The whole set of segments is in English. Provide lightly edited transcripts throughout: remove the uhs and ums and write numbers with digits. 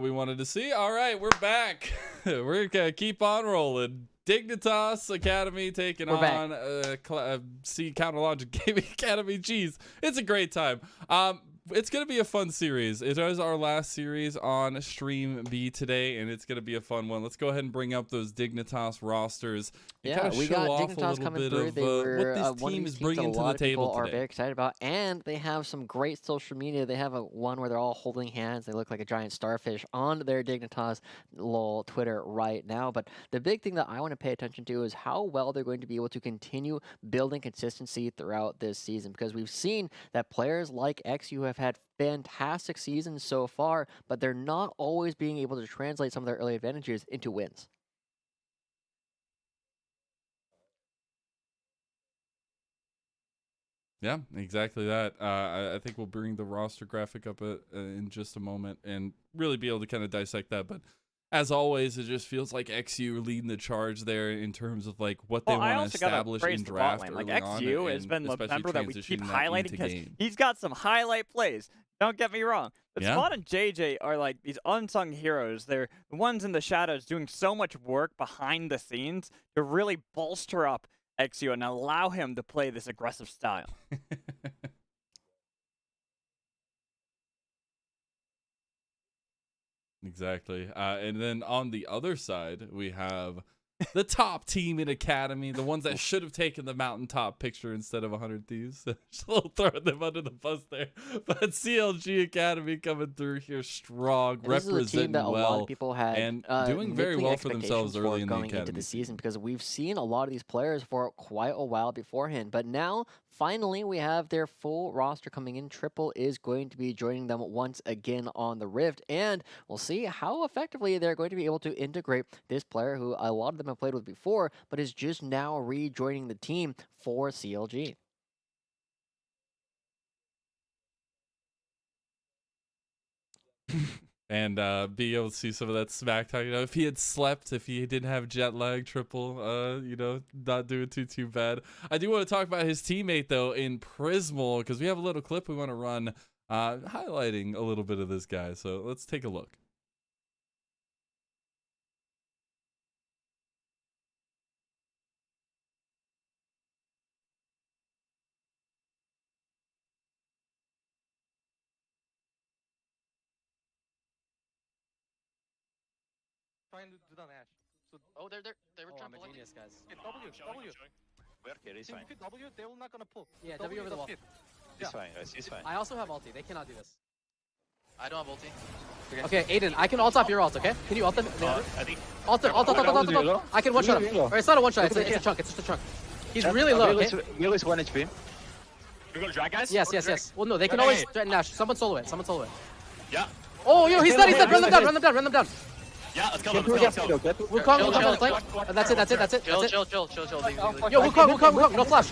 we wanted to see. All right, we're back. We're gonna keep on rolling. Dignitas Academy taking We're on C Counterlogic Gaming Academy. Jeez, it's a great time. It's gonna be a fun series. It is our last series on Stream B today, and it's gonna be a fun one. Let's go ahead and bring up those Dignitas rosters. And yeah, we got Dignitas coming through. Of, they were what this one team of is these teams that bringing a to lot the of people table are today. very excited about, and they have some great social media. They have one where they're all holding hands. They look like a giant starfish on their Dignitas lol Twitter right now. But the big thing that I want to pay attention to is how well they're going to be able to continue building consistency throughout this season, because we've seen that players like XU have had fantastic seasons so far, but they're not always being able to translate some of their early advantages into wins. Yeah, exactly that. I think we'll bring the roster graphic up in just a moment and really be able to kind of dissect that. But as always, it just feels like XU leading the charge there in terms of like what they want to establish in draft like early XU on, has been the member that we keep transitioning highlighting because game. he's got some highlight plays. Don't get me wrong. But Yeah. Spawn and JJ are like these unsung heroes. They're the ones in the shadows doing so much work behind the scenes to really bolster up XU and allow him to play this aggressive style. Exactly. And then on the other side, we have the top team in Academy, the ones that should have taken the mountaintop picture instead of 100 Thieves. Just a little throwing them under the bus there. But CLG Academy coming through here strong, representing that well, a lot of people had, and doing very well for themselves early in the going into the season, because we've seen a lot of these players for quite a while beforehand. But now, finally, we have their full roster coming in. Triple is going to be joining them once again on the Rift, and we'll see how effectively they're going to be able to integrate this player who a lot of them have played with before, but is just now rejoining the team for CLG. And be able to see some of that smack talk. You know, if he had slept, if he didn't have jet lag, Triple, you know, not doing too bad. I do want to talk about his teammate though in Prismal, because we have a little clip we want to run highlighting a little bit of this guy. So let's take a look. Trying to do that Ash. So, Oh, they were I'm a genius, guys. W. Work here, he's fine. W, they will not gonna pull. Yeah, W over the wall. He's fine, guys, he's fine. I also have ulti. They cannot do this. I don't have ulti. Okay, Aiden, I can ult off your ult, okay? Can you ult them? I think... Ult. I can one-shot him. Or it's not a one-shot, it's a chunk, it's just a chunk. He's really low, okay? Will is 1 HP. We're gonna drag, guys? Yes. Well, no, they can always threaten Nash. Someone solo it. Yeah. Oh, yo, he's dead. Run them down. Yeah, let's kill them. Wukong on the flank. That's it. Chill. Yo, Wukong. No flash.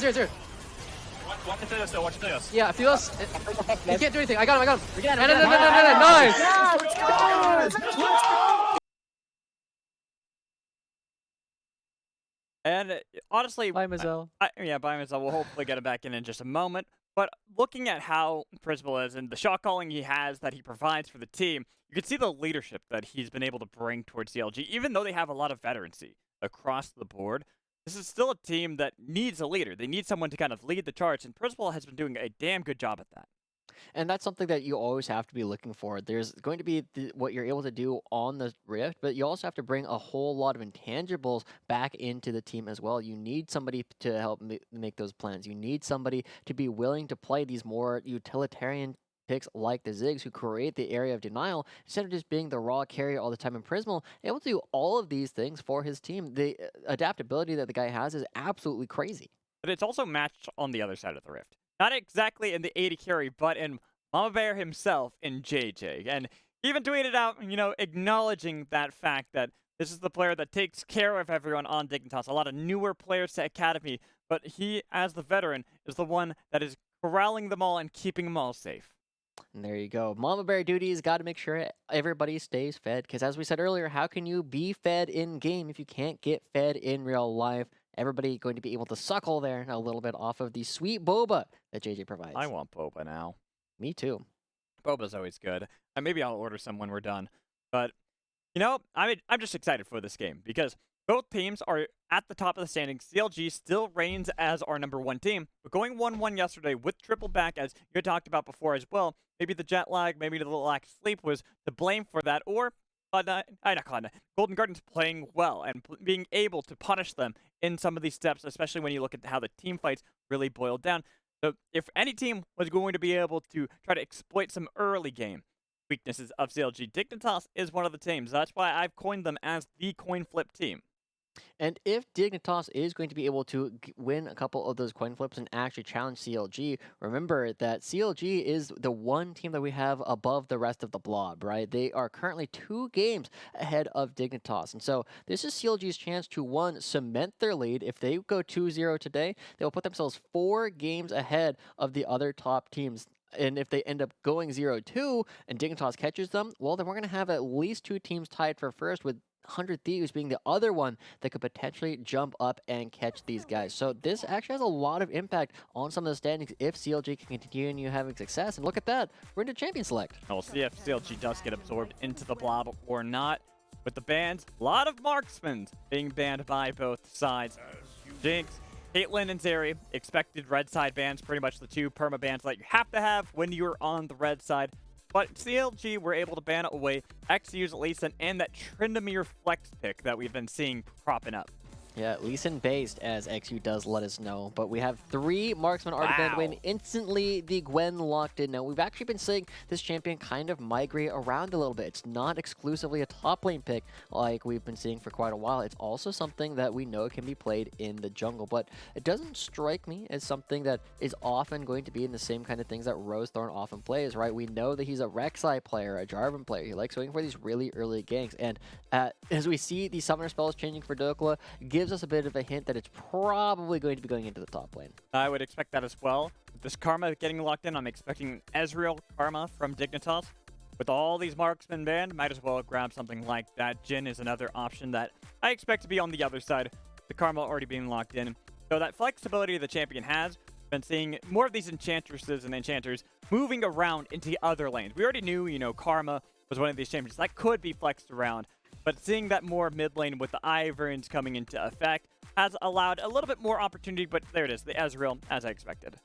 Zero. Watch Teos. Yeah, Theos. He can't do anything. I got him. Nice. Let's go! And honestly, Bye, Mazel. Yeah, bye, Mazel. We'll hopefully get him back in just a moment. But looking at how Prismal is and the shot calling he has that he provides for the team, you can see the leadership that he's been able to bring towards CLG. Even though they have a lot of veterancy across the board, this is still a team that needs a leader. They need someone to kind of lead the charge, and Prismal has been doing a damn good job at that. And that's something that you always have to be looking for. There's going to be what you're able to do on the Rift, but you also have to bring a whole lot of intangibles back into the team as well. You need somebody to help make those plans. You need somebody to be willing to play these more utilitarian picks like the Ziggs, who create the area of denial instead of just being the raw carrier all the time in Prismal, able to do all of these things for his team. The adaptability that the guy has is absolutely crazy. But it's also matched on the other side of the Rift. Not exactly in the AD carry, but in Mama Bear himself in JJ. And he even tweeted out, you know, acknowledging that fact that this is the player that takes care of everyone on Dignitas. A lot of newer players to Academy, but he, as the veteran, is the one that is corralling them all and keeping them all safe. And there you go. Mama Bear duties, got to make sure everybody stays fed. Because as we said earlier, how can you be fed in-game if you can't get fed in real life? Everybody going to be able to suckle there a little bit off of the sweet boba that JJ provides. I want boba now. Me too. Boba's always good. And maybe I'll order some when we're done. But, you know, I'm just excited for this game because both teams are at the top of the standings. CLG still reigns as our number 1 team, but going 1-1 yesterday with triple back, as you had talked about before as well, maybe the jet lag, maybe the lack of sleep was to blame for that, or Golden Guardians playing well and being able to punish them in some of these steps, especially when you look at how the team fights really boiled down. So if any team was going to be able to try to exploit some early game weaknesses of CLG, Dignitas is one of the teams. That's why I've coined them as the coin flip team. And if Dignitas is going to be able to win a couple of those coin flips and actually challenge CLG, remember that CLG is the one team that we have above the rest of the blob, right? They are currently 2 games ahead of Dignitas. And so this is CLG's chance to, one, cement their lead. If they go 2-0 today, they'll put themselves 4 games ahead of the other top teams. And if they end up going 0-2 and Dignitas catches them, well, then we're going to have at least 2 teams tied for first, with 100 Thieves being the other one that could potentially jump up and catch these guys. So this actually has a lot of impact on some of the standings if CLG can continue having success. And look at that, we're into Champion Select. We'll see if CLG does get absorbed into the blob or not. With the bans, a lot of marksmen being banned by both sides. Jinx, Caitlyn, and Zeri, expected red side bans, pretty much the 2 perma bans that you have to have when you're on the red side. But CLG were able to ban away XU's Lee Sin and that Tryndamere flex pick that we've been seeing cropping up. Yeah, Lee Sin based, as XU does let us know. But we have 3 marksmen already banned away, and instantly the Gwen locked in. Now, we've actually been seeing this champion kind of migrate around a little bit. It's not exclusively a top lane pick like we've been seeing for quite a while. It's also something that we know can be played in the jungle. But it doesn't strike me as something that is often going to be in the same kind of things that Rosethorn often plays, right? We know that he's a Rek'Sai player, a Jarvan player. He likes going for these really early ganks. And as we see the summoner spells changing for Dokla, gives us a bit of a hint that it's probably going to be going into the top lane. I would expect that as well. With this Karma getting locked in, I'm expecting Ezreal Karma from Dignitas. With all these marksmen banned, might as well grab something like that. Jhin is another option that I expect to be on the other side. The Karma already being locked in. So that flexibility the champion has, been seeing more of these enchantresses and enchanters moving around into the other lanes. We already knew, you know, Karma was one of these champions that could be flexed around. But seeing that more mid lane with the Iverns coming into effect has allowed a little bit more opportunity, but there it is, the Ezreal, as I expected.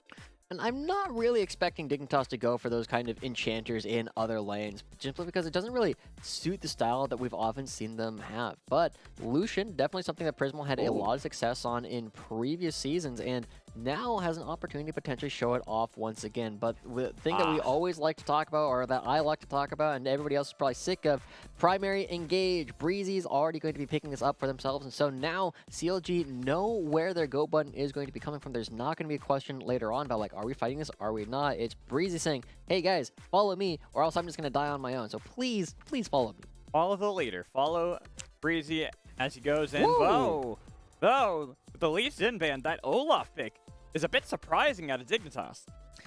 And I'm not really expecting Dignitas to go for those kind of enchanters in other lanes, simply because it doesn't really suit the style that we've often seen them have. But Lucian, definitely something that Prismal had a lot of success on in previous seasons, and now has an opportunity to potentially show it off once again. But the thing that we always like to talk about, or that I like to talk about, and everybody else is probably sick of, primary engage. Breezy's already going to be picking this up for themselves, and so now CLG know where their go button is going to be coming from. There's not going to be a question later on about, like, are we fighting this? Are we not? It's Breezy saying, hey guys, follow me, or else I'm just going to die on my own. So please, please follow me. Follow the leader. Follow Breezy as he goes in. Whoa! Though, the Lee Sin ban, that Olaf pick is a bit surprising out of Dignitas.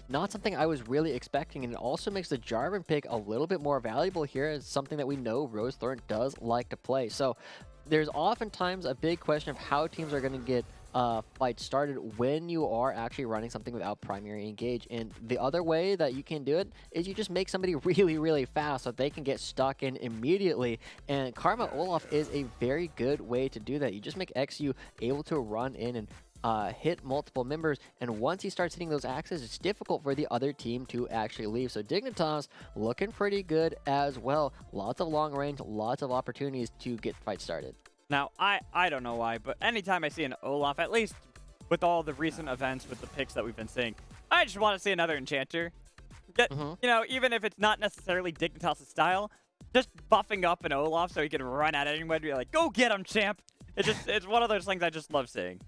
Not something I was really expecting, and it also makes the Jarvan pick a little bit more valuable here. It's something that we know Rosethorn does like to play. So there's oftentimes a big question of how teams are going to get fights started when you are actually running something without primary engage. And the other way that you can do it is you just make somebody really, really fast so they can get stuck in immediately. And Karma Olaf is a very good way to do that. You just make XU able to run in and hit multiple members, and once he starts hitting those axes, it's difficult for the other team to actually leave. So Dignitas looking pretty good as well. Lots of long range, lots of opportunities to get fights started. Now, I don't know why, but anytime I see an Olaf, at least with all the recent events with the picks that we've been seeing, I just want to see another enchanter. You know, even if it's not necessarily Dignitas' style, just buffing up an Olaf so he can run at anyone and be like, go get him, champ. It's one of those things I just love seeing.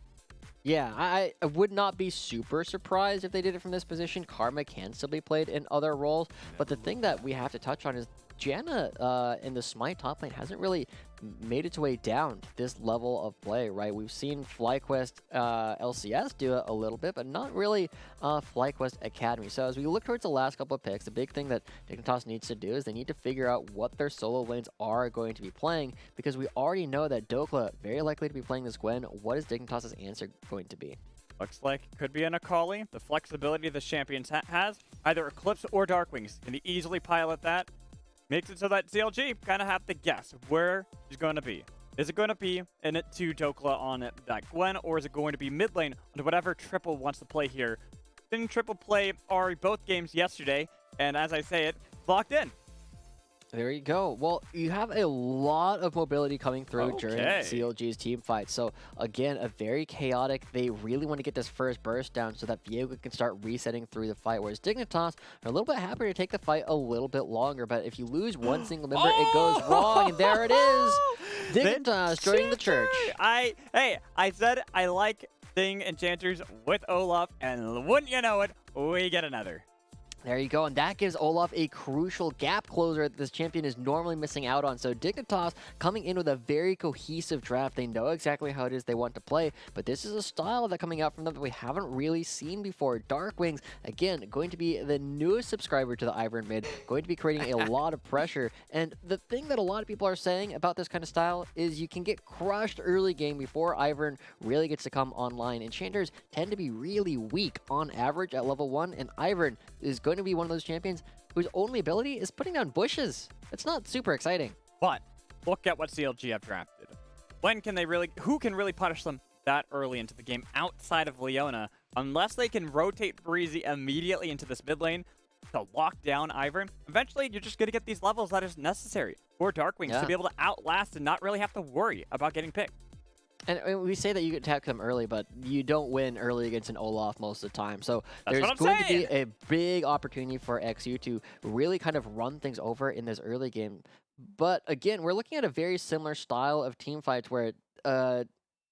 Yeah, I would not be super surprised if they did it from this position. Karma can still be played in other roles, but the thing that we have to touch on is Janna in the Smite top lane hasn't really made its way down to this level of play, right? We've seen FlyQuest LCS do it a little bit, but not really FlyQuest Academy. So as we look towards the last couple of picks, the big thing that Dignitas needs to do is they need to figure out what their solo lanes are going to be playing, because we already know that Dokla very likely to be playing this Gwen. What is Dignitas' answer going to be? Looks like it could be an Akali. The flexibility the champions has, either Eclipse or Darkwings, can easily pilot that. Makes it so that CLG kind of have to guess where he's going to be. Is it going to be in it to Dokla on that Gwen, or is it going to be mid lane on whatever Triple wants to play here? Didn't Triple play Ari both games yesterday, and as I say it, locked in. There you go. Well, you have a lot of mobility coming through during CLG's team fight. So again, a very chaotic. They really want to get this first burst down so that Viego can start resetting through the fight. Whereas Dignitas are a little bit happier to take the fight a little bit longer. But if you lose one single member, it goes wrong. And there it is. Dignitas joining the church. I said I like Sting Enchanters with Olaf, and wouldn't you know it, we get another. There you go, and that gives Olaf a crucial gap closer that this champion is normally missing out on. So Dignitas coming in with a very cohesive draft. They know exactly how it is they want to play, but this is a style that coming out from them that we haven't really seen before. Darkwings, again, going to be the newest subscriber to the Ivern mid, going to be creating a lot of pressure. And the thing that a lot of people are saying about this kind of style is you can get crushed early game before Ivern really gets to come online. Enchanters tend to be really weak on average at level 1, and Ivern is going to be one of those champions whose only ability is putting down bushes. It's not super exciting. But look at what CLG have drafted. When can they really, who can really punish them that early into the game outside of Leona? Unless they can rotate Breezy immediately into this mid lane to lock down Ivern, eventually you're just going to get these levels that is necessary for Darkwings to be able to outlast and not really have to worry about getting picked. And we say that you attack them early, but you don't win early against an Olaf most of the time. So there's going to be a big opportunity for XU to really kind of run things over in this early game. But again, we're looking at a very similar style of team fights where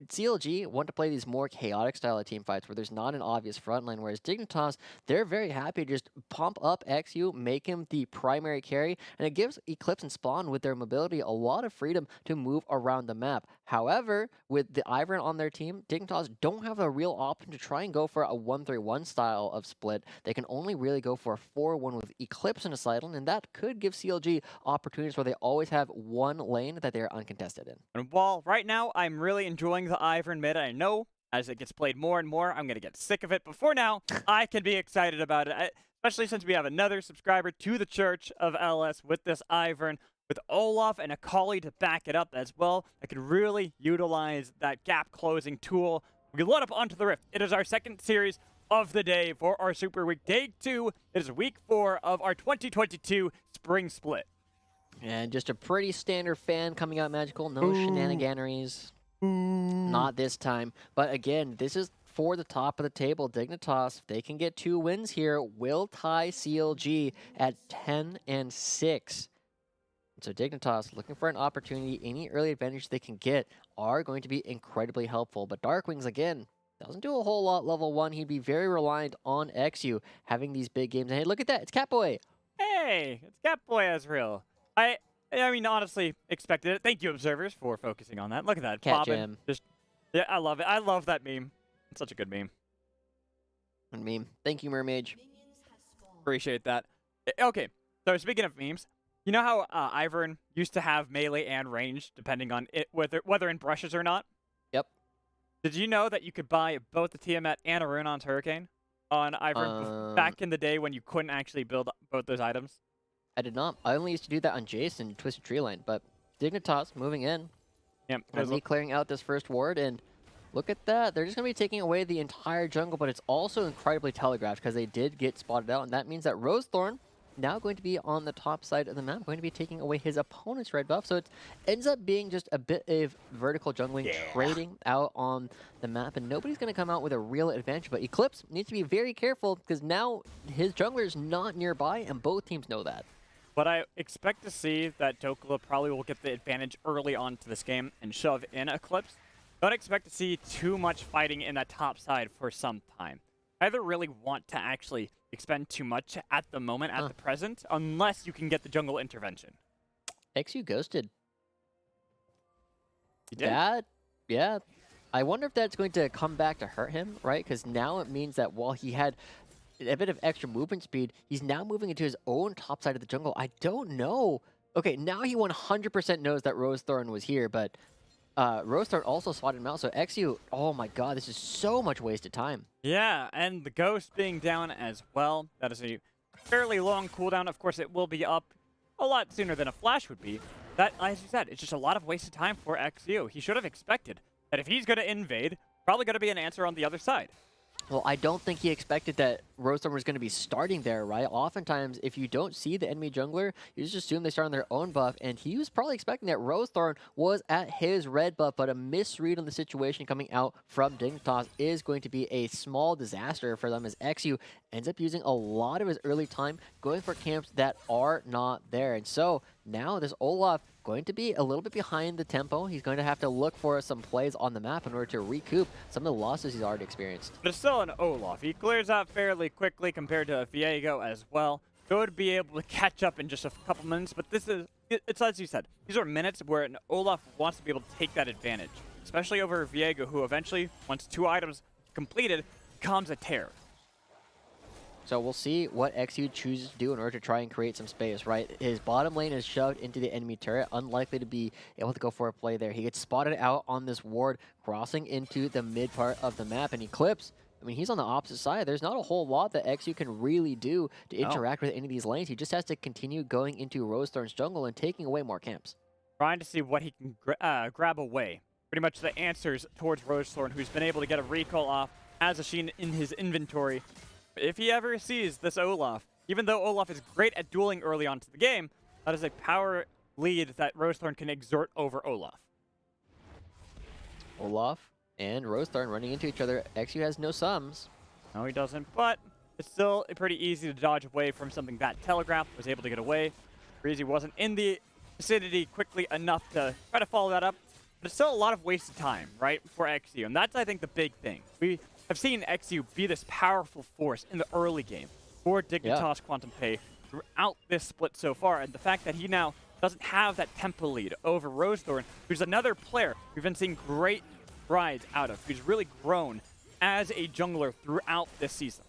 CLG want to play these more chaotic style of team fights where there's not an obvious front line, whereas Dignitas, they're very happy to just pump up XU, make him the primary carry, and it gives Eclipse and Spawn with their mobility a lot of freedom to move around the map. However, with the Ivern on their team, Dignitas don't have a real option to try and go for a 1-3-1 style of split. They can only really go for a 4-1 with Eclipse and a Sidon, and that could give CLG opportunities where they always have one lane that they're uncontested in. And while right now I'm really enjoying the Ivern mid, I know as it gets played more and more, I'm going to get sick of it. But for now, I can be excited about it, especially since we have another subscriber to the Church of LS with this Ivern, with Olaf and Akali to back it up as well. I could really utilize that gap closing tool. We load up onto the Rift. It is our second series of the day for our Super Week. Day 2, it is week 4 of our 2022 Spring Split. And just a pretty standard fan coming out Magical. No shenaniganeries. Not this time. But again, this is for the top of the table. Dignitas, if they can get 2 wins here, will tie CLG at 10-6. So Dignitas, looking for an opportunity, any early advantage they can get are going to be incredibly helpful. But Darkwings, again, doesn't do a whole lot level 1. He'd be very reliant on XU having these big games. And hey, look at that. It's Catboy. Hey, it's Catboy Ezreal. I mean, honestly, expected it. Thank you, observers, for focusing on that. Look at that. Cat Jam. Just, yeah, I love it. I love that meme. It's such a good meme. Good meme. Thank you, Mermage. Appreciate that. Okay, so speaking of memes, you know how Ivern used to have melee and range, depending on it whether in brushes or not? Yep. Did you know that you could buy both the Tiamat and a Rune on Hurricane on Ivern back in the day when you couldn't actually build both those items? I did not. I only used to do that on Jason, Twisted Tree Line, but Dignitas moving in. Yep. Me clearing out this first ward, and look at that. They're just going to be taking away the entire jungle, but it's also incredibly telegraphed because they did get spotted out, and that means that Rosethorn now going to be on the top side of the map, going to be taking away his opponent's red buff. So it ends up being just a bit of vertical jungling, trading out on the map, and nobody's going to come out with a real advantage. But Eclipse needs to be very careful because now his jungler is not nearby, and both teams know that. But I expect to see that Dokla probably will get the advantage early on to this game and shove in Eclipse. Don't expect to see too much fighting in that top side for some time. I either really want to actually expend too much at the moment, at the present, unless you can get the jungle intervention. XU ghosted. You did? That, yeah. I wonder if that's going to come back to hurt him, right? Because now it means that while he had a bit of extra movement speed, he's now moving into his own top side of the jungle. I don't know. Okay, now he 100% knows that Rosethorn was here, but Rosethorn also spotted him out, so XU, oh my god, this is so much wasted time. Yeah, and the Ghost being down as well. That is a fairly long cooldown. Of course, it will be up a lot sooner than a Flash would be. That, as you said, it's just a lot of wasted time for XU. He should have expected that if he's going to invade, probably going to be an answer on the other side. Well, I don't think he expected that Rosethorn was going to be starting there, right? Oftentimes, if you don't see the enemy jungler, you just assume they start on their own buff, and he was probably expecting that Rosethorn was at his red buff, but a misread on the situation coming out from Dignitas is going to be a small disaster for them as XU ends up using a lot of his early time going for camps that are not there. And so now this Olaf going to be a little bit behind the tempo. He's going to have to look for some plays on the map in order to recoup some of the losses he's already experienced. But it's still an Olaf. He clears out fairly quickly compared to Viego as well. Could be able to catch up in just a couple minutes, but this is, it's as you said, these are minutes where an Olaf wants to be able to take that advantage, especially over Viego, who eventually, once 2 items completed, becomes a terror. So we'll see what XU chooses to do in order to try and create some space, right? His bottom lane is shoved into the enemy turret, unlikely to be able to go for a play there. He gets spotted out on this ward, crossing into the mid part of the map, and he clips. I mean, he's on the opposite side. There's not a whole lot that XU can really do to interact with any of these lanes. He just has to continue going into Rosethorn's jungle and taking away more camps. Trying to see what he can grab away. Pretty much the answers towards Rosethorn, who's been able to get a recall off, has a Sheen in his inventory. If he ever sees this Olaf, even though Olaf is great at dueling early on to the game, that is a power lead that Rosethorn can exert over Olaf. Olaf and Rosethorn running into each other. XU has no sums. No, he doesn't, but it's still pretty easy to dodge away from something that Telegraph was able to get away. Breezy wasn't in the vicinity quickly enough to try to follow that up, but it's still a lot of wasted time, right, for XU, and that's, I think, the big thing. We have seen XU be this powerful force in the early game for Dignitas QNTMPAY throughout this split so far, and the fact that he now doesn't have that tempo lead over Rosethorn, who's another player we've been seeing great strides out of, who's really grown as a jungler throughout this season.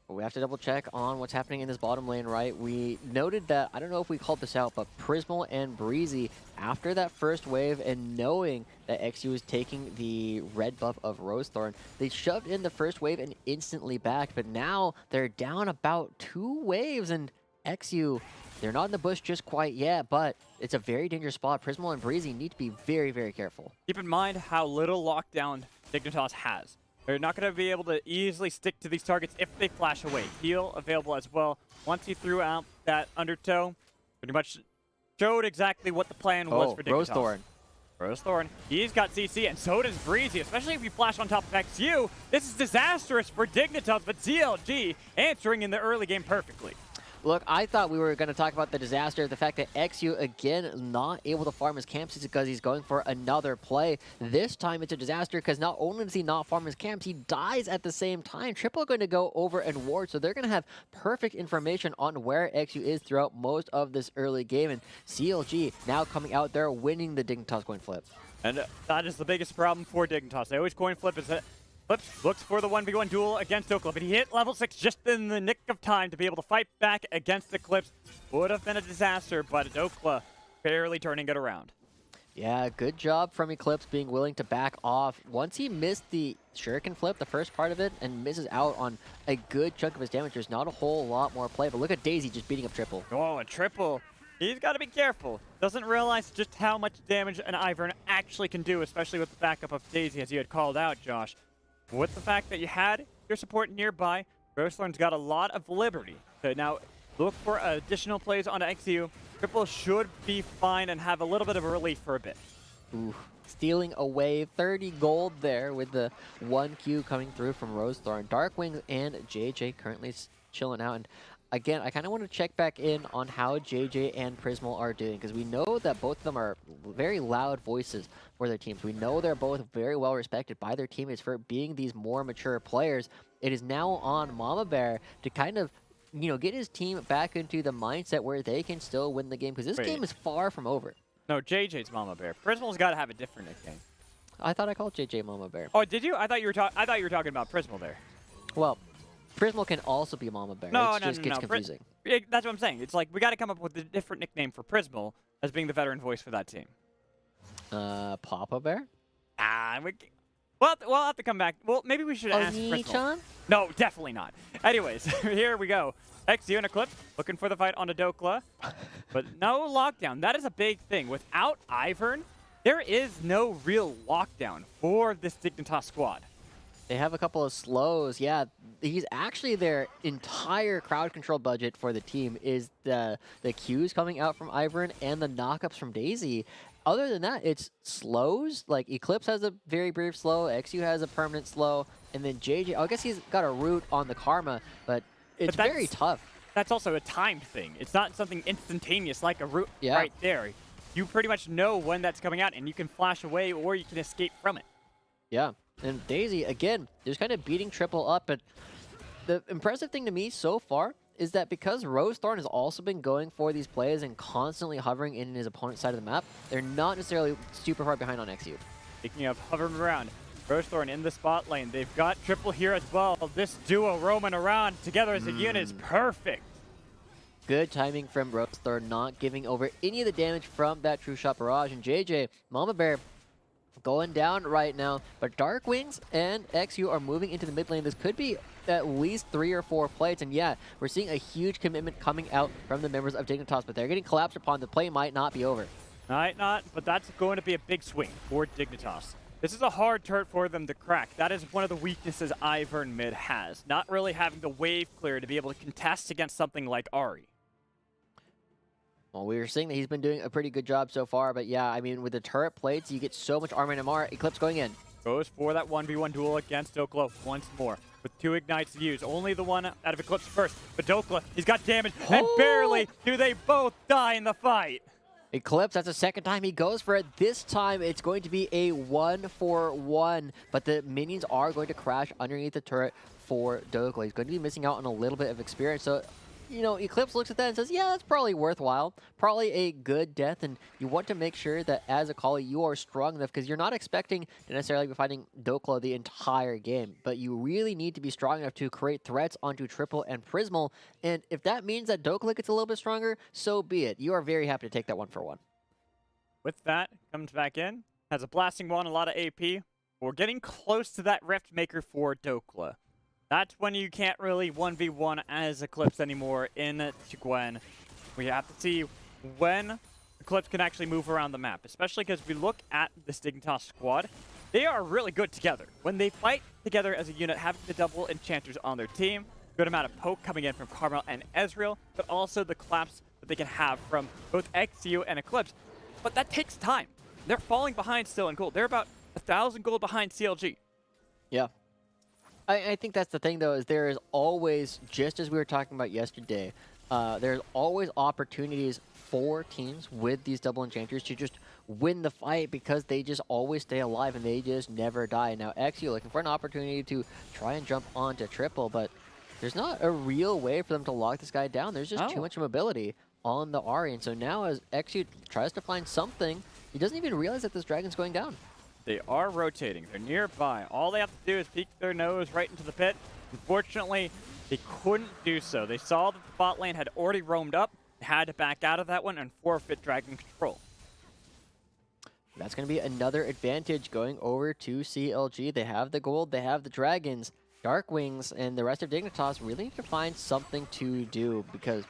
We have to double check on what's happening in this bottom lane, right? We noted that, I don't know if we called this out, but Prismal and Breezy, after that first wave and knowing that XU was taking the red buff of Rosethorn, they shoved in the first wave and instantly backed, but now they're down about 2 waves, and XU, they're not in the bush just quite yet, but it's a very dangerous spot. Prismal and Breezy need to be very, very careful. Keep in mind how little lockdown Dignitas has. They're not going to be able to easily stick to these targets if they flash away. Heal available as well. Once he threw out that undertow, pretty much showed exactly what the plan was for Dignitas. Rosethorn, he's got CC, and so does Breezy, especially if you flash on top of XU. This is disastrous for Dignitas, but CLG answering in the early game perfectly. Look, I thought we were going to talk about the disaster, the fact that XU, again, not able to farm his camps is because he's going for another play. This time it's a disaster because not only does he not farm his camps, he dies at the same time. Triple going to go over and ward, so they're going to have perfect information on where XU is throughout most of this early game. And CLG now coming out there winning the Dignitas coin flip. And that is the biggest problem for Dignitas. They always coin flip is that Flips looks for the 1v1 duel against Okla, but he hit level 6 just in the nick of time to be able to fight back against the Clips. Would have been a disaster, but Okla barely turning it around. Yeah, good job from Eclipse being willing to back off. Once he missed the shuriken flip, the first part of it, and misses out on a good chunk of his damage, there's not a whole lot more play, but look at Daisy just beating up Triple. Oh, a Triple. He's got to be careful. Doesn't realize just how much damage an Ivern actually can do, especially with the backup of Daisy, as you had called out, Josh. With the fact that you had your support nearby, Rosethorn's got a lot of liberty to now look for additional plays on XU. Triple should be fine and have a little bit of a relief for a bit. Ooh, stealing away 30 gold there with the 1Q coming through from Rosethorn. Darkwing and JJ currently chilling out. And again, I kind of want to check back in on how JJ and Prismal are doing, because we know that both of them are very loud voices for their teams. We know they're both very well respected by their teammates for being these more mature players. It is now on Mama Bear to kind of, you know, get his team back into the mindset where they can still win the game, because this game is far from over. No, JJ's Mama Bear. Prismal's got to have a different nickname. I thought I called JJ Mama Bear. Oh, did you? I thought you were talking about Prismal there. Well, Prismal can also be Mama Bear. No, it just gets confusing. That's what I'm saying. It's like we got to come up with a different nickname for Prismal as being the veteran voice for that team. Papa Bear? We'll have to come back. Well, maybe we should ask Crystal. Oni-chan? No, definitely not. Anyways, here we go. XU and Eclipse looking for the fight on a Dokla, but no lockdown. That is a big thing. Without Ivern, there is no real lockdown for this Dignitas squad. They have a couple of slows. Yeah, he's actually their entire crowd control budget for the team is the Qs coming out from Ivern and the knockups from Daisy. Other than that, it's slows. Like Eclipse has a very brief slow, XU has a permanent slow, and then JJ, I guess he's got a root on the Karma, but it's very tough. That's also a timed thing. It's not something instantaneous like a root right there. You pretty much know when that's coming out, and you can flash away or you can escape from it. Yeah, and Daisy, again, just kind of beating triple up, but the impressive thing to me so far is that because Rose Thorn has also been going for these plays and constantly hovering in his opponent's side of the map, they're not necessarily super far behind on XU. Speaking of hovering around, Rose Thorn in the spot lane. They've got triple here as well. This duo roaming around together as a unit is perfect. Good timing from Rose Thorn, not giving over any of the damage from that True Shot Barrage. And JJ, Mama Bear, going down right now. But Dark Wings and XU are moving into the mid lane. This could be at least 3 or 4 plates. And yeah, we're seeing a huge commitment coming out from the members of Dignitas, but they're getting collapsed upon. The play might not be over. Might not, but that's going to be a big swing for Dignitas. This is a hard turret for them to crack. That is one of the weaknesses Ivern mid has. Not really having the wave clear to be able to contest against something like Ahri. Well, we were seeing that he's been doing a pretty good job so far, but yeah, I mean, with the turret plates, you get so much armor and MR. Eclipse going in. Goes for that 1v1 duel against Dokla once more. With 2 ignites to use. Only the one out of Eclipse first. But Dokla, he's got damage, and barely do they both die in the fight. Eclipse, that's the second time he goes for it. This time, it's going to be a 1-for-1, but the minions are going to crash underneath the turret for Dokla. He's going to be missing out on a little bit of experience, so you know, Eclipse looks at that and says, yeah, that's probably worthwhile. Probably a good death, and you want to make sure that as a Kali, you are strong enough, because you're not expecting to necessarily be fighting Dokla the entire game, but you really need to be strong enough to create threats onto Triple and Prismal, and if that means that Dokla gets a little bit stronger, so be it. You are very happy to take that 1-for-1. With that, comes back in, has a blasting wand, a lot of AP. We're getting close to that Rift Maker for Dokla. That's when you can't really 1v1 as Eclipse anymore in Gwen. We have to see when Eclipse can actually move around the map, especially because we look at this Dignitas squad. They are really good together. When they fight together as a unit, having the double enchanters on their team, good amount of poke coming in from Carmel and Ezreal, but also the collapse that they can have from both XU and Eclipse. But that takes time. They're falling behind still in gold. They're about 1,000 gold behind CLG. Yeah. I think that's the thing, though, is there is always, just as we were talking about yesterday, there's always opportunities for teams with these double enchanters to just win the fight because they just always stay alive and they just never die. Now, XU looking for an opportunity to try and jump onto Triple, but there's not a real way for them to lock this guy down. There's just too much mobility on the Ahri, and so now as XU tries to find something, he doesn't even realize that this dragon's going down. They are rotating. They're nearby. All they have to do is peek their nose right into the pit. Unfortunately, they couldn't do so. They saw that the bot lane had already roamed up, had to back out of that one and forfeit dragon control. That's going to be another advantage going over to CLG. They have the gold, they have the dragons. Dark Wings and the rest of Dignitas really need to find something to do, because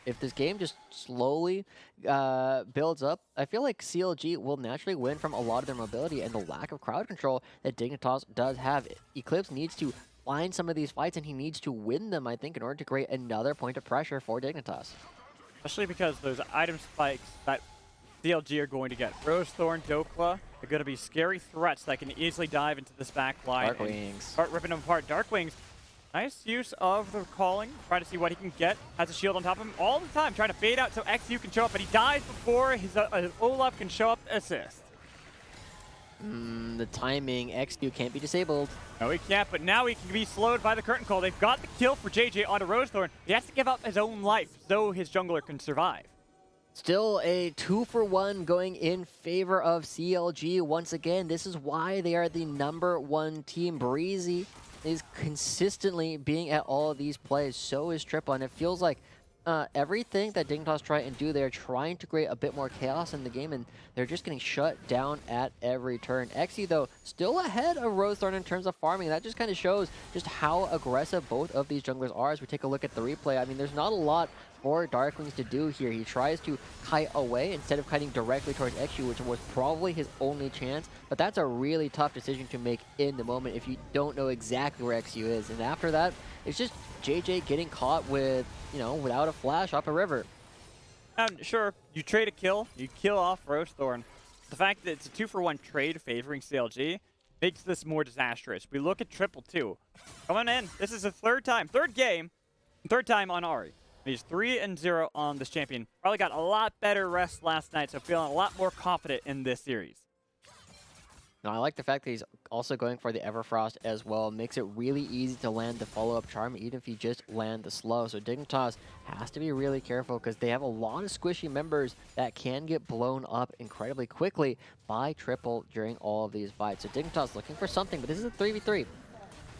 if this game just slowly builds up, I feel like CLG will naturally win from a lot of their mobility and the lack of crowd control that Dignitas does have. Eclipse needs to find some of these fights, and he needs to win them, I think, in order to create another point of pressure for Dignitas. Especially because those item spikes that CLG are going to get. Rose Thorn, Dokla are going to be scary threats that can easily dive into this back line. Dark Wings. Start ripping them apart. Dark Wings, nice use of the calling. Try to see what he can get. Has a shield on top of him all the time, trying to bait out so XU can show up, but he dies before his Olaf can show up to assist. The timing, XU can't be disabled. No, he can't, but now he can be slowed by the curtain call. They've got the kill for JJ onto Rosethorn. He has to give up his own life so his jungler can survive. Still a 2-for-1 going in favor of CLG. Once again, this is why they are the #1 team. Breezy is consistently being at all of these plays. So is Triple, and it feels like everything that Dignitas try and do, they're trying to create a bit more chaos in the game, and they're just getting shut down at every turn. Xe, though, still ahead of Rosethorn in terms of farming. That just kind of shows just how aggressive both of these junglers are as we take a look at the replay. I mean, there's not a lot for Darklings to do here. He tries to kite away instead of kiting directly towards Xe, which was probably his only chance, but that's a really tough decision to make in the moment if you don't know exactly where Xe is. And after that, it's just JJ getting caught with, you know, without a flash up a river. And sure, you trade a kill, you kill off Rosethorn. The fact that it's a 2-for-1 trade favoring CLG makes this more disastrous. We look at triple two. Coming in, this is the third time on Ari. He's 3-0 on this champion. Probably got a lot better rest last night, so feeling a lot more confident in this series. Now, I like the fact that he's also going for the Everfrost as well. Makes it really easy to land the follow-up charm, even if you just land the slow. So Dignitas has to be really careful because they have a lot of squishy members that can get blown up incredibly quickly by triple during all of these fights. So Dignitas looking for something, but this is a 3v3.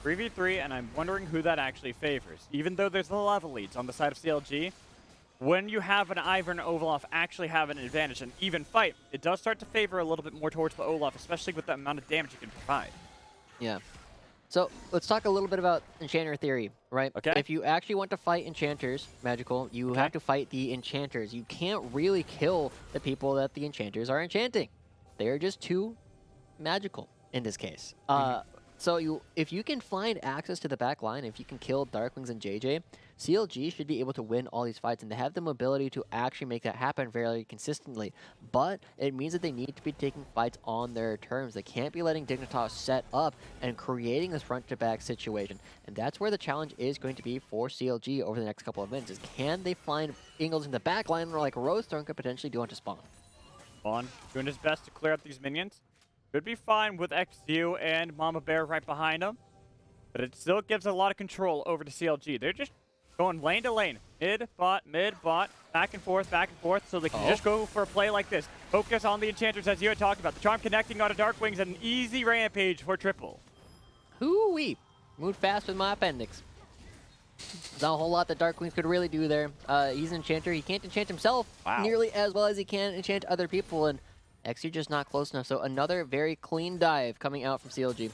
3v3, and I'm wondering who that actually favors. Even though there's the level leads on the side of CLG, when you have an Ivern and Olaf actually have an advantage in even fight, it does start to favor a little bit more towards the Olaf, especially with the amount of damage you can provide. Yeah. So let's talk a little bit about Enchanter theory, right? Okay. If you actually want to fight Enchanters, magical, you have to fight the Enchanters. You can't really kill the people that the Enchanters are enchanting. They're just too magical in this case. So if you can find access to the back line, if you can kill Darklings and JJ, CLG should be able to win all these fights, and they have the mobility to actually make that happen very consistently. But it means that they need to be taking fights on their terms. They can't be letting Dignitas set up and creating this front-to-back situation. And that's where the challenge is going to be for CLG over the next couple of minutes, is can they find Ingles in the back line where like Rosethorn could potentially do onto Spawn? Spawn doing his best to clear out these minions. Could be fine with XU and Mama Bear right behind him, but it still gives a lot of control over to CLG. They're just going lane to lane, mid, bot, back and forth, so they can just go for a play like this. Focus on the Enchanters as you had talked about. The Charm connecting onto Darkwings and an easy rampage for triple. Hoo-wee! Moved fast with my appendix. There's not a whole lot that Darkwings could really do there. He's an Enchanter. He can't enchant himself nearly as well as he can enchant other people, and XU just not close enough. So another very clean dive coming out from CLG.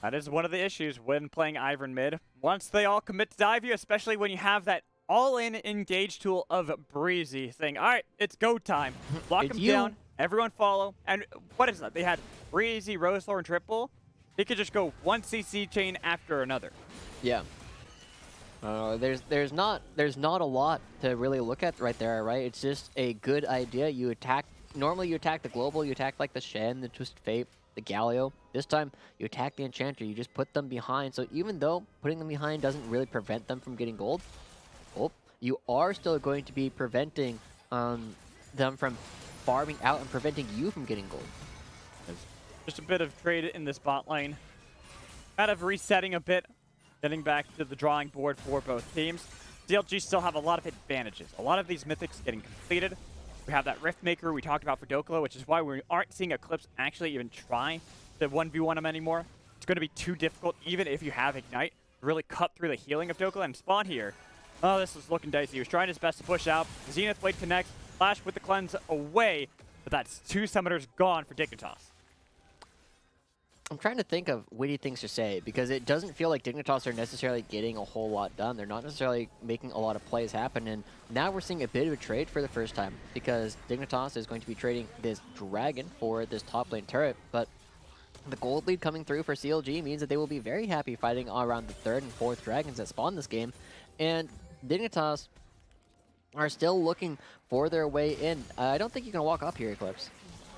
That is one of the issues when playing Ivern mid. Once they all commit to dive you, especially when you have that all-in engage tool of Breezy saying, all right, it's go time. Lock him down, everyone follow. And what is that? They had Breezy, Rosethorn, triple. They could just go one CC chain after another. Yeah. There's not a lot to really look at right there, right? It's just a good idea. You attack. Normally you attack the global, you attack like the Shen, the Twisted Fate, the Galio. This time you attack the Enchanter, you just put them behind. So even though putting them behind doesn't really prevent them from getting gold, you are still going to be preventing them from farming out and preventing you from getting gold. Just a bit of trade in this bot lane. Kind of resetting a bit, getting back to the drawing board for both teams. CLG still have a lot of advantages. A lot of these mythics getting completed. We have that Rift Maker we talked about for Dokla, which is why we aren't seeing Eclipse actually even try to 1v1 him anymore. It's going to be too difficult, even if you have Ignite, to really cut through the healing of Dokla. And Spawn here, oh, this is looking dicey. He was trying his best to push out. Zenith Blade connects, Flash with the cleanse away, but that's two summoners gone for Dignitas. I'm trying to think of witty things to say, because it doesn't feel like Dignitas are necessarily getting a whole lot done. They're not necessarily making a lot of plays happen, and now we're seeing a bit of a trade for the first time, because Dignitas is going to be trading this Dragon for this top lane turret, but the gold lead coming through for CLG means that they will be very happy fighting around the 3rd and 4th Dragons that spawn this game, and Dignitas are still looking for their way in. I don't think you can walk up here, Eclipse.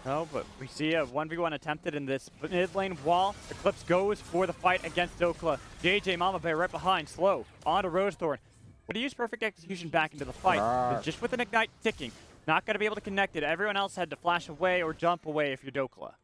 No, but we see a 1v1 attempted in this mid lane wall. Eclipse goes for the fight against Dokla. JJ Mama Bear right behind, slow, onto Rosethorn. But he used perfect execution back into the fight, but just with an Ignite ticking. Not going to be able to connect it. Everyone else had to flash away or jump away if you're Dokla.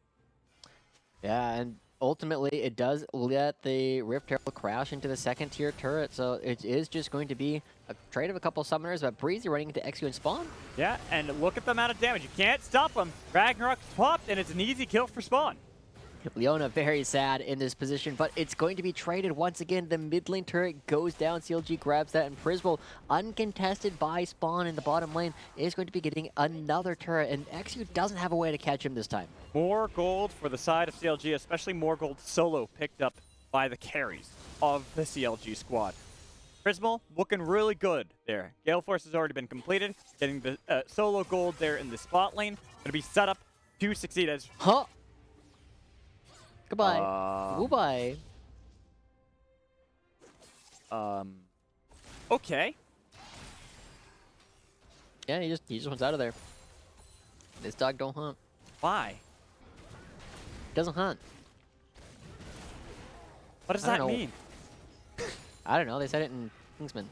Yeah, and ultimately it does let the Rift Herald crash into the 2nd tier turret, so it is just going to be a trade of a couple summoners, but Breezy running into XU and Spawn. Yeah, and look at the amount of damage. You can't stop him. Ragnarok popped, and it's an easy kill for Spawn. Leona very sad in this position, but it's going to be traded once again. The mid lane turret goes down. CLG grabs that, and Prismal, uncontested by Spawn in the bottom lane, is going to be getting another turret, and XU doesn't have a way to catch him this time. More gold for the side of CLG, especially more gold solo picked up by the carries of the CLG squad. Prismal looking really good there. Gale Force has already been completed, getting the solo gold there in the spot lane. Going to be set up to succeed as... Huh? Goodbye. Goodbye. Okay. Yeah, he just wants out of there. This dog don't hunt. Why? Doesn't hunt. What does I that don't know. mean? I don't know. They said it in Kingsman.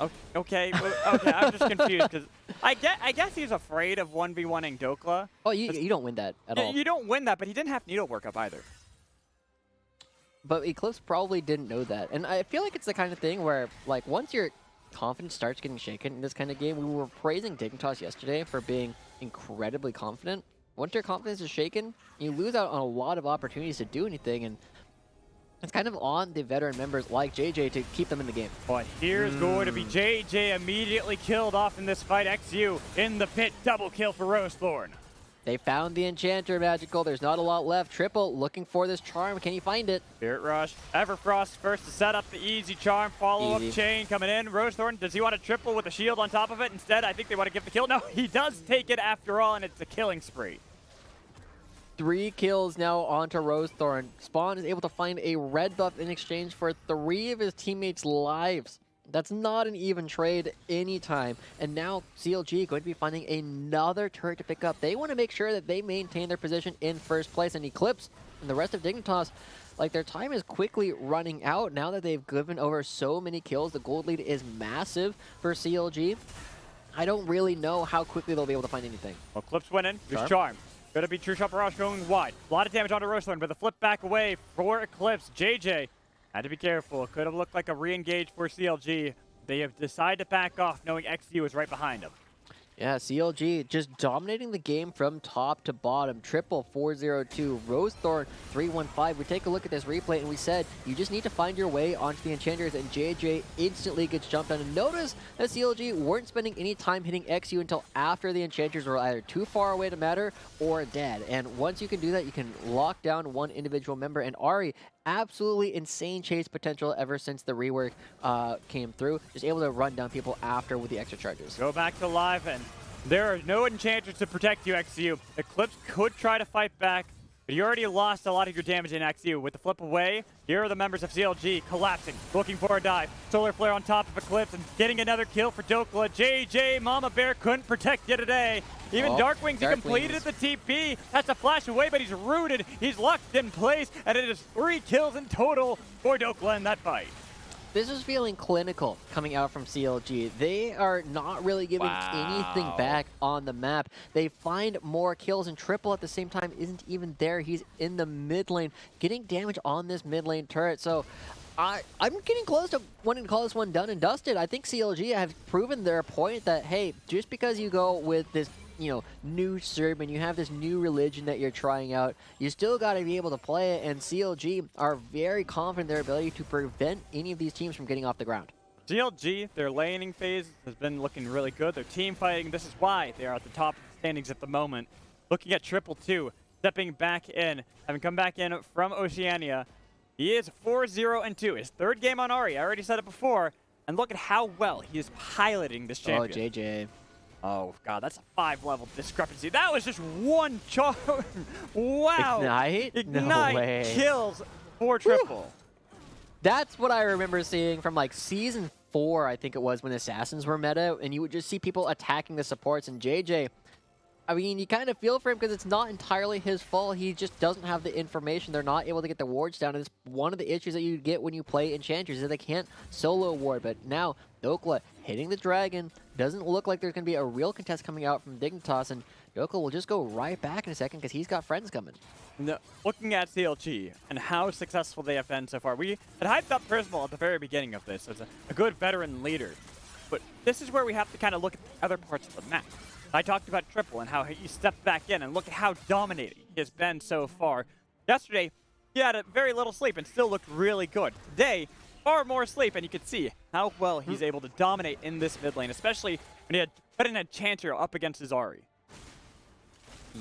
Okay, okay, I'm just confused because I guess he's afraid of 1v1ing Dokla. Oh, you don't win that at all. You don't win that, but he didn't have needlework up either. But Eclipse probably didn't know that. And I feel like it's the kind of thing where, like, once your confidence starts getting shaken in this kind of game, we were praising Dignitas yesterday for being incredibly confident. Once your confidence is shaken, you lose out on a lot of opportunities to do anything, and it's kind of on the veteran members like JJ to keep them in the game. But here's going to be JJ immediately killed off in this fight. XU in the pit, double kill for Rosethorn. They found the Enchanter, Magical. There's not a lot left. Triple looking for this charm. Can he find it? Spirit Rush. Everfrost first to set up the easy charm. Follow-up Easy. chain coming in. Rosethorn, does he want to triple with a shield on top of it? Instead, I think they want to give the kill. No, he does take it after all, and it's a killing spree. 3 kills now onto Rosethorn. Spawn is able to find a red buff in exchange for 3 of his teammates' lives. That's not an even trade anytime. And now CLG going to be finding another turret to pick up. They want to make sure that they maintain their position in first place. And Eclipse and the rest of Dignitas, like, their time is quickly running out now that they've given over so many kills. The gold lead is massive for CLG. I don't really know how quickly they'll be able to find anything. Well, Clip's winning. Here's Charm. Gonna be True Shot Barrage going wide. A lot of damage onto Rosethorn, but the flip back away for Eclipse. JJ had to be careful. It could have looked like a re-engage for CLG. They have decided to back off, knowing XU is right behind them. Yeah, CLG just dominating the game from top to bottom. Triple 402, Rosethorn 315. We take a look at this replay and we said you just need to find your way onto the Enchanters, and JJ instantly gets jumped on. And notice that CLG weren't spending any time hitting XU until after the Enchanters were either too far away to matter or dead. And once you can do that, you can lock down one individual member. And Ari, absolutely insane chase potential ever since the rework came through. Just able to run down people after with the extra charges. Go back to live, and there are no enchanters to protect you, XU. Eclipse could try to fight back, but you already lost a lot of your damage in XU. With the flip away, here are the members of CLG collapsing, looking for a dive. Solar Flare on top of Eclipse and getting another kill for Dokla. JJ Mama Bear couldn't protect you today. Even Darkwings, he completed the TP. That's a flash away, but he's rooted. He's locked in place, and it is 3 kills in total for Dokla in that fight. This is feeling clinical coming out from CLG. They are not really giving anything back on the map. They find more kills, and Triple at the same time isn't even there. He's in the mid lane, getting damage on this mid lane turret. So I'm getting close to wanting to call this one done and dusted. I think CLG have proven their point that, hey, just because you go with this, you know, new Serb and you have this new religion that you're trying out, you still got to be able to play it, and CLG are very confident in their ability to prevent any of these teams from getting off the ground. CLG, their laning phase has been looking really good. Their team fighting, this is why they are at the top of the standings at the moment. Looking at Triple 2, stepping back in, having come back in from Oceania. He is 4-0-2, his 3rd game on Ari. I already said it before, and look at how well he is piloting this champion. Oh, JJ. Oh, God, that's a 5-level discrepancy. That was just one charge. Wow. Ignite? No way. Kills for Triple. That's what I remember seeing from, like, Season 4, I think it was, when Assassins were meta, and you would just see people attacking the supports, and JJ, I mean, you kind of feel for him because it's not entirely his fault. He just doesn't have the information. They're not able to get the wards down, and it's one of the issues that you get when you play Enchanters, is that they can't solo ward. But now, Dokla hitting the dragon. Doesn't look like there's going to be a real contest coming out from Dignitas, and Dokla will just go right back in a second because he's got friends coming. No, looking at CLG and how successful they have been so far, we had hyped up Prismal at the very beginning of this as a good veteran leader. But this is where we have to kind of look at the other parts of the map. I talked about Triple and how he stepped back in, and look at how dominating he has been so far. Yesterday, he had a very little sleep and still looked really good. Today, far more sleep, and you can see how well he's able to dominate in this mid lane, especially when he had put in a Chanter up against his Ahri.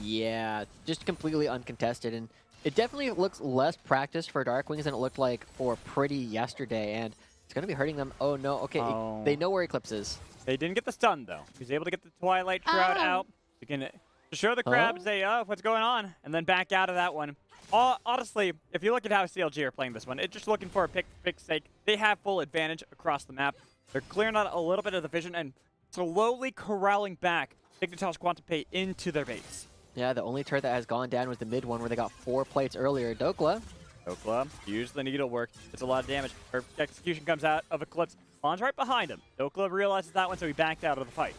Yeah, just completely uncontested, and it definitely looks less practiced for Darkwings than it looked like for Pretty yesterday, and it's going to be hurting them. Oh no, okay, they know where Eclipse is. They didn't get the stun, though. He was able to get the Twilight Shroud out. You can show the crabs, what's going on, and then back out of that one. Honestly, if you look at how CLG are playing this one, it's just looking for a pick sake. They have full advantage across the map. They're clearing out a little bit of the vision and slowly corralling back Dignitas QNTMPAY into their base. Yeah, the only turret that has gone down was the mid one where they got 4 plates earlier. Dokla. Use the needlework. It's a lot of damage. Her execution comes out of Eclipse. Spawn's right behind him. Dokla realizes that one, so he backed out of the fight.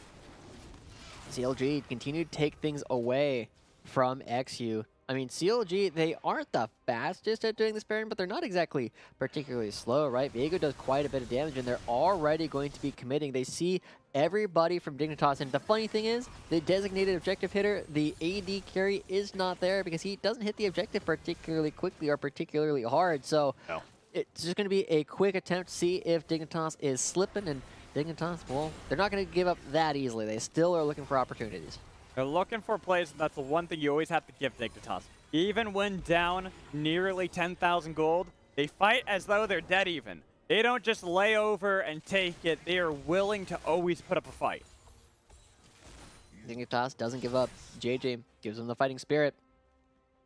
CLG continued to take things away from XU. I mean, CLG, they aren't the fastest at doing this Baron, but they're not exactly particularly slow, right? Viego does quite a bit of damage, and they're already going to be committing. They see everybody from Dignitas, and the funny thing is, the designated objective hitter, the AD carry, is not there because he doesn't hit the objective particularly quickly or particularly hard, so it's just going to be a quick attempt to see if Dignitas is slipping, and Dignitas, well, they're not going to give up that easily. They still are looking for opportunities. They're looking for plays, and that's the one thing you always have to give Dignitas. Even when down nearly 10,000 gold, they fight as though they're dead even. They don't just lay over and take it. They are willing to always put up a fight. Dignitas doesn't give up. JJ gives them the fighting spirit.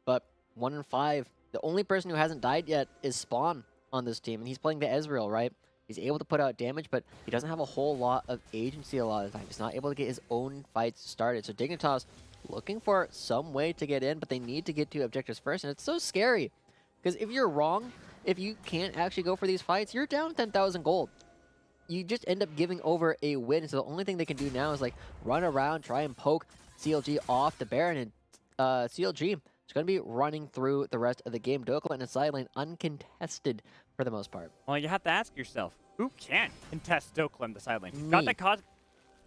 But 1 in 5, the only person who hasn't died yet is Spawn on this team, and he's playing the Ezreal, right? He's able to put out damage, but he doesn't have a whole lot of agency a lot of the time. He's not able to get his own fights started. So Dignitas looking for some way to get in, but they need to get to objectives first. And it's so scary, because if you're wrong, if you can't actually go for these fights, you're down 10,000 gold. You just end up giving over a win. So the only thing they can do now is like run around, try and poke CLG off the Baron, and CLG is going to be running through the rest of the game. Dokla in the side lane uncontested for the most part. Well, you have to ask yourself, who can contest Dokla in the side lane? Got that cause?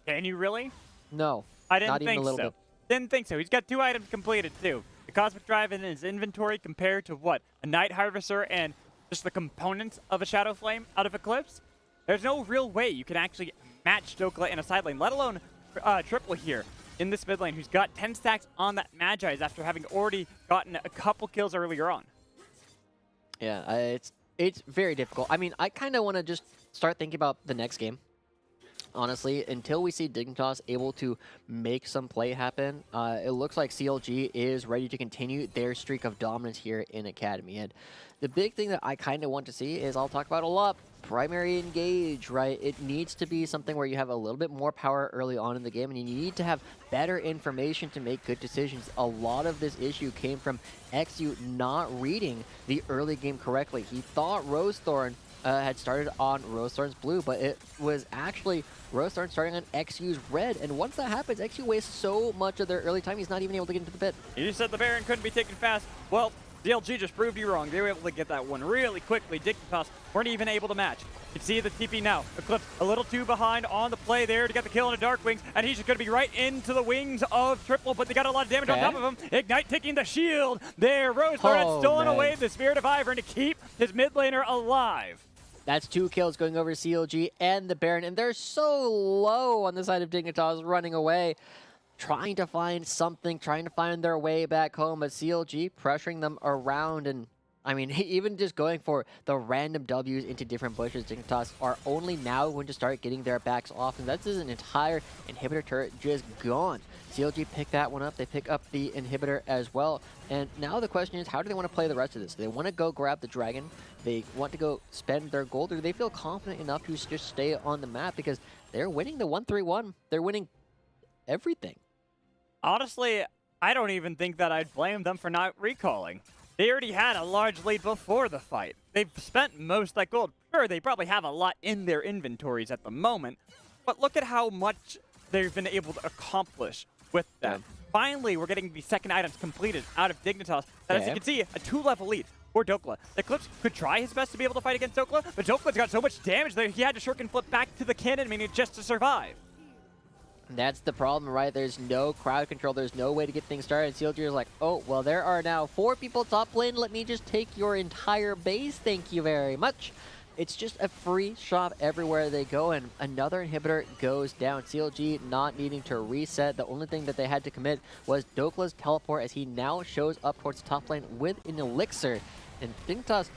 Can you really? No, I didn't not even think a little so. bit. Didn't think so. He's got 2 items completed, too. The Cosmic Drive in his inventory compared to what? A Night Harvester and just the components of a Shadow Flame out of Eclipse? There's no real way you can actually match Dokla in a side lane, let alone Triple here in this mid lane, who's got 10 stacks on that Magi's after having already gotten a couple kills earlier on. Yeah, it's very difficult. I mean, I kind of want to just start thinking about the next game. Honestly, until we see Dignitas able to make some play happen, it looks like CLG is ready to continue their streak of dominance here in Academy. And the big thing that I kind of want to see is, I'll talk about a lot, primary engage, right? It needs to be something where you have a little bit more power early on in the game, and you need to have better information to make good decisions. A lot of this issue came from XU not reading the early game correctly. He thought Rosethorn had started on Rosethorn's blue, but it was actually Rosethorn starting on XU's red, and once that happens, XU wastes so much of their early time, he's not even able to get into the pit. You said the Baron couldn't be taken fast. Well, CLG just proved you wrong. They were able to get that one really quickly. Dignitas weren't even able to match. You can see the TP now. Eclipse a little too behind on the play there to get the kill on a Darkwings, and he's just going to be right into the wings of Triple, but they got a lot of damage on top of him. Ignite taking the shield there. Rosethorn had stolen away the Spirit of Ivern to keep his mid laner alive. That's 2 kills going over CLG and the Baron, and they're so low on the side of Dignitas running away, trying to find something, trying to find their way back home, but CLG pressuring them around, and I mean, even just going for the random W's into different bushes. Dignitas are only now going to start getting their backs off, and that's an entire inhibitor turret just gone. CLG pick that one up, they pick up the inhibitor as well, and now the question is, how do they want to play the rest of this? Do they want to go grab the dragon? They want to go spend their gold, or do they feel confident enough to just stay on the map, because they're winning the 1-3-1. They're winning everything. Honestly, I don't even think that I'd blame them for not recalling. They already had a large lead before the fight. They've spent most of that gold. Sure, they probably have a lot in their inventories at the moment, but look at how much they've been able to accomplish with that. Finally, we're getting the second items completed out of Dignitas. And as you can see, a 2-level lead for Dokla. Eclipse could try his best to be able to fight against Dokla, but Dokla's got so much damage that he had to shuriken flip back to the cannon, meaning just to survive. That's the problem, right? There's no crowd control. There's no way to get things started. CLG is like, oh, well, there are now 4 people top lane. Let me just take your entire base. Thank you very much. It's just a free shot everywhere they go, and another inhibitor goes down. CLG not needing to reset. The only thing that they had to commit was Dokla's teleport, as he now shows up towards the top lane with an elixir. And Dignitas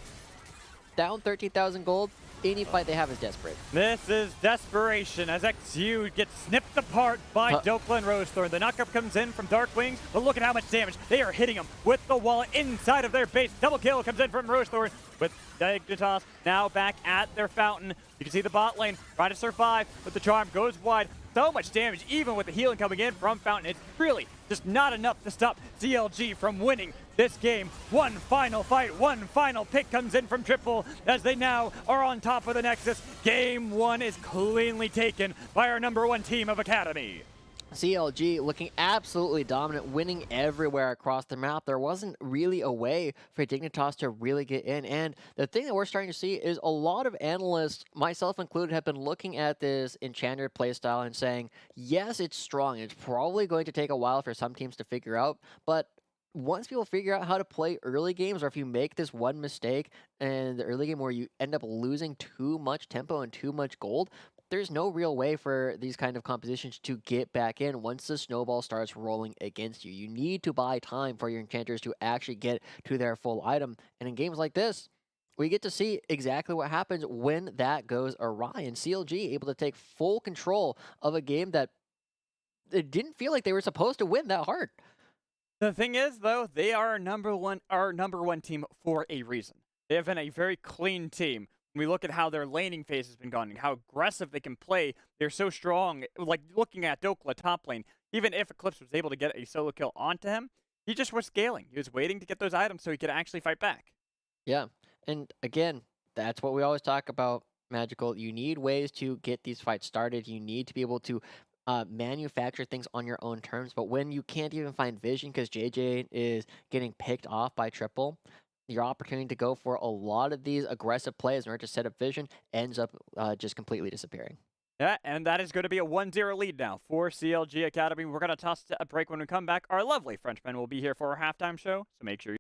down 13,000 gold. Any fight they have is desperate. This is desperation as XU gets snipped apart by Dokla and Rosethorn. The knockup comes in from Dark Wings, but look at how much damage they are hitting him with the wall inside of their base. Double kill comes in from Rosethorn with Dignitas now back at their fountain. You can see the bot lane trying to survive, but the charm goes wide. So much damage, even with the healing coming in from Fountain. It's really just not enough to stop CLG from winning this game. One final fight, one final pick comes in from Triple as they now are on top of the Nexus. Game 1 is cleanly taken by our #1 team of Academy. CLG looking absolutely dominant, winning everywhere across the map. There wasn't really a way for Dignitas to really get in. And the thing that we're starting to see is a lot of analysts, myself included, have been looking at this Enchanter playstyle and saying, yes, it's strong. It's probably going to take a while for some teams to figure out, but once people figure out how to play early games, or if you make this one mistake in the early game where you end up losing too much tempo and too much gold, there's no real way for these kind of compositions to get back in once the snowball starts rolling against you. You need to buy time for your enchanters to actually get to their full item. And in games like this, we get to see exactly what happens when that goes awry. And CLG able to take full control of a game that it didn't feel like they were supposed to win that hard. The thing is, though, they are our number one team for a reason. They have been a very clean team. When we look at how their laning phase has been going, how aggressive they can play, they're so strong. Like, looking at Dokla top lane, even if Eclipse was able to get a solo kill onto him, he just was scaling. He was waiting to get those items so he could actually fight back. Yeah, and again, that's what we always talk about, Magical. You need ways to get these fights started. You need to be able to manufacture things on your own terms. But when you can't even find vision because JJ is getting picked off by Triple, your opportunity to go for a lot of these aggressive plays in order to set up vision ends up just completely disappearing. Yeah, and that is going to be a 1-0 lead now for CLG Academy. We're going to toss a break when we come back. Our lovely Frenchmen will be here for our halftime show, so make sure you